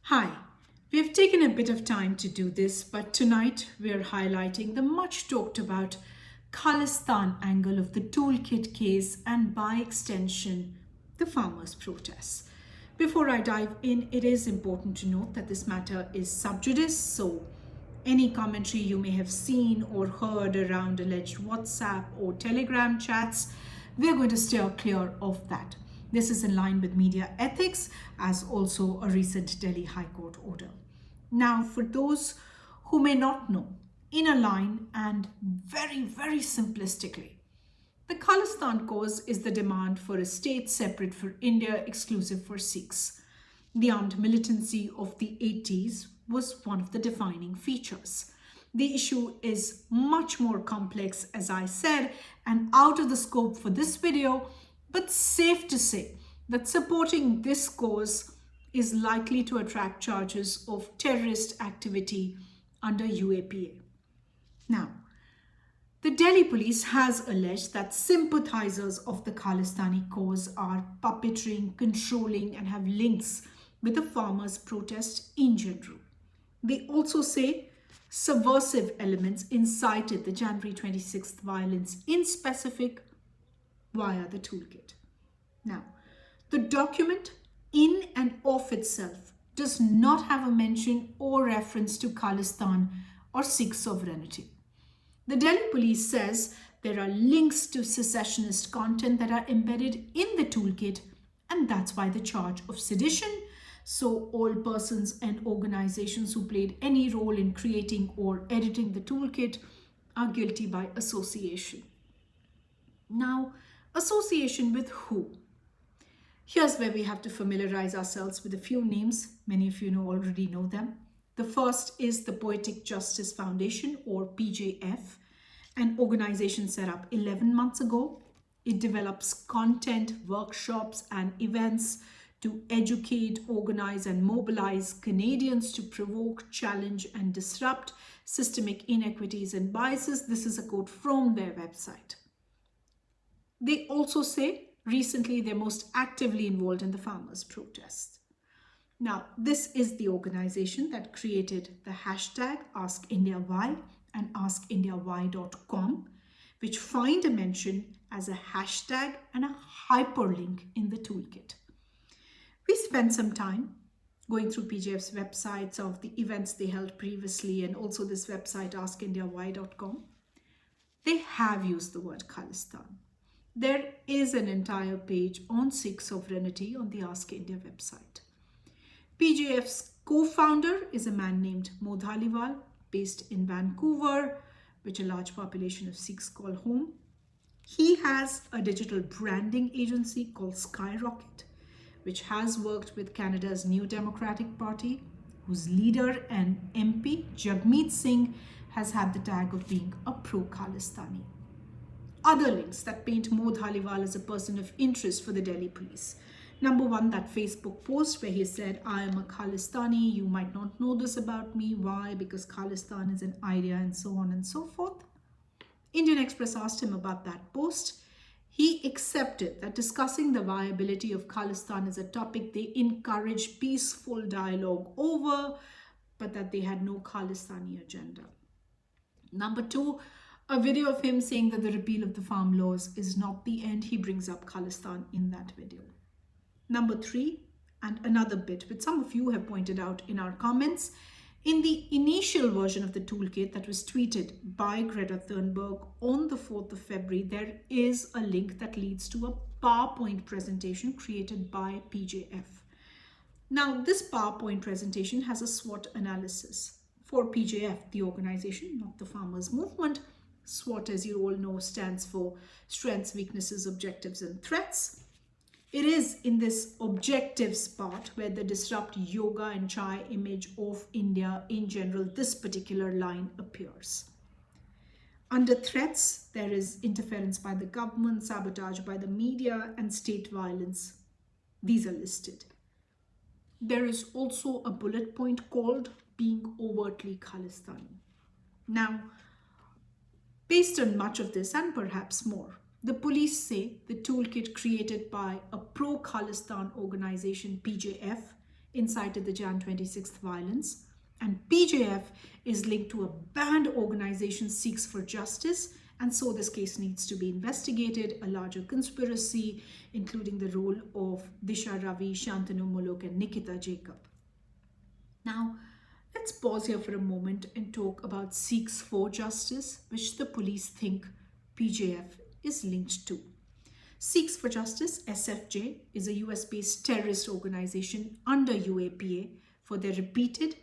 Hi, we have taken a bit of time to do this, but tonight we are highlighting the much talked about Khalistan angle of the toolkit case and by extension, the farmers' protests. Before I dive in, it is important to note that this matter is sub judice, so any commentary you may have seen or heard around alleged WhatsApp or Telegram chats, we are going to steer clear of that. This is in line with media ethics, as also a recent Delhi High Court order. Now, for those who may not know, in a line and very simplistically, the Khalistan cause is the demand for a state separate for India, exclusive for Sikhs. The armed militancy of the 80s was one of the defining features. The issue is much more complex, as I said, and out of the scope for this video, but safe to say that supporting this cause is likely to attract charges of terrorist activity under UAPA. Now, the Delhi police has alleged that sympathizers of the Khalistani cause are puppeteering, controlling, and have links with the farmers' protest in general. They also say subversive elements incited the January 26th violence in specific via the toolkit. Now, the document in and of itself does not have a mention or reference to Khalistan or Sikh sovereignty. The Delhi police says there are links to secessionist content that are embedded in the toolkit, and that's why the charge of sedition. So all persons and organizations who played any role in creating or editing the toolkit are guilty by association. Now, association with who? Here's where we have to familiarize ourselves with a few names. Many of you already know them. The first is the Poetic Justice Foundation, or PJF, an organization set up 11 months ago. It develops content, workshops, and events to educate, organize, and mobilize Canadians to provoke, challenge, and disrupt systemic inequities and biases. This is a quote from their website. They also say recently they're most actively involved in the farmers' protests. Now, this is the organization that created the hashtag AskIndiaWhy and AskIndiaWhy.com, which find a mention as a hashtag and a hyperlink in the toolkit. We spent some time going through PJF's website, some of the events they held previously, and also this website, AskIndiaWhy.com. They have used the word Khalistan. There is an entire page on Sikh sovereignty on the Ask India website. PJF's co-founder is a man named Mo Dhaliwal, based in Vancouver, which a large population of Sikhs call home. He has a digital branding agency called Skyrocket, which has worked with Canada's New Democratic Party, whose leader and MP, Jagmeet Singh, has had the tag of being a pro-Khalistani. Other links that paint Mo Dhaliwal as a person of interest for the Delhi police. Number one, that Facebook post where he said, I am a Khalistani, you might not know this about me. Why? Because Khalistan is an idea, and so on and so forth. Indian Express asked him about that post. He accepted that discussing the viability of Khalistan is a topic they encourage peaceful dialogue over, but that they had no Khalistani agenda. Number two, a video of him saying that the repeal of the farm laws is not the end. He brings up Khalistan in that video. Number three, and another bit which some of you have pointed out in our comments, in the initial version of the toolkit that was tweeted by Greta Thunberg on the 4th of February, there is a link that leads to a PowerPoint presentation created by PJF. Now, this PowerPoint presentation has a SWOT analysis for PJF, the organization, not the farmers' movement. SWOT, as you all know, stands for strengths, weaknesses, objectives, and threats. It is in this objectives part where the disrupt yoga and chai image of India in general, this particular line appears. Under threats, there is interference by the government, sabotage by the media, and state violence. These are listed. There is also a bullet point called being overtly Khalistani. Now, based on much of this and perhaps more, the police say the toolkit created by a pro-Khalistan organization, PJF, incited the Jan 26th violence, and PJF is linked to a banned organization seeks for justice, and so this case needs to be investigated, a larger conspiracy, including the role of Disha Ravi, Shantanu Muluk, and Nikita Jacob. Now, let's pause here for a moment and talk about Seeks for Justice, which the police think PJF is linked to. Seeks for Justice, SFJ, is a US-based terrorist organization under UAPA for their repeated,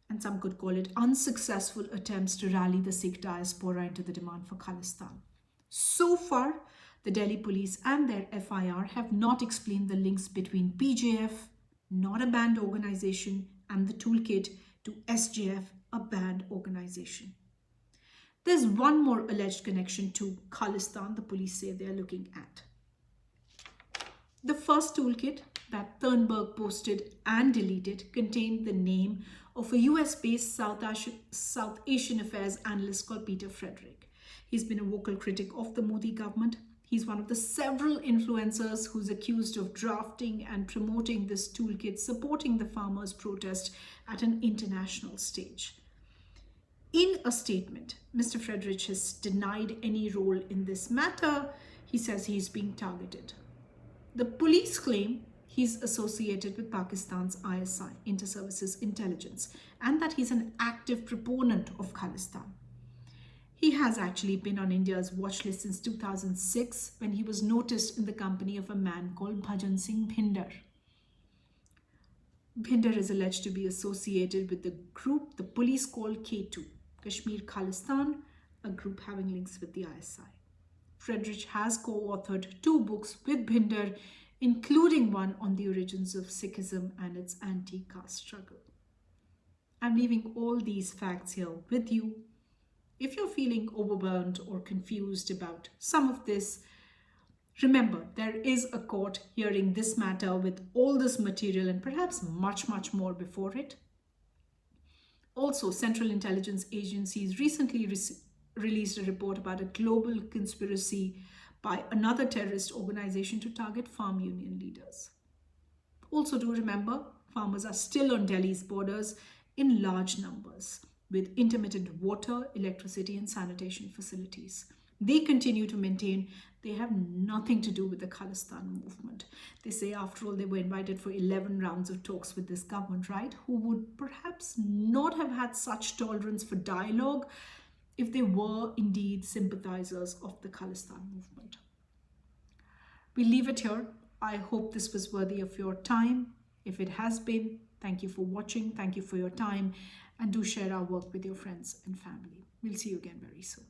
and some could call it unsuccessful, attempts to rally the Sikh diaspora into the demand for Khalistan. So far, the Delhi police and their FIR have not explained the links between PJF, not a banned organization, and the toolkit to SJF, a banned organization. There's one more alleged connection to Khalistan the police say they're looking at. The first toolkit that Thunberg posted and deleted contained the name of a US-based South Asian affairs analyst called Peter Frederick. He's been a vocal critic of the Modi government. He's one of the several influencers who's accused of drafting and promoting this toolkit, supporting the farmers' protest at an international stage. In a statement, Mr. Frederick has denied any role in this matter. He says he's being targeted. The police claim he's associated with Pakistan's ISI, Inter-Services Intelligence, and that he's an active proponent of Khalistan. He has actually been on India's watch list since 2006 when he was noticed in the company of a man called Bhajan Singh Bhinder. Bhinder is alleged to be associated with the group the police call K2, Kashmir Khalistan, a group having links with the ISI. Frederick has co-authored 2 books with Bhinder, including one on the origins of Sikhism and its anti-caste struggle. I'm leaving all these facts here with you. If you're feeling overwhelmed or confused about some of this, remember there is a court hearing this matter with all this material and perhaps much, much more before it. Also, Central Intelligence Agencies recently released a report about a global conspiracy by another terrorist organization to target farm union leaders. Also, do remember, farmers are still on Delhi's borders in large numbers with intermittent water, electricity, and sanitation facilities. They continue to maintain they have nothing to do with the Khalistan movement. They say, after all, they were invited for 11 rounds of talks with this government, right? Who would perhaps not have had such tolerance for dialogue if they were indeed sympathizers of the Khalistan movement. We leave it here. I hope this was worthy of your time. If it has been, thank you for watching. Thank you for your time. And do share our work with your friends and family. We'll see you again very soon.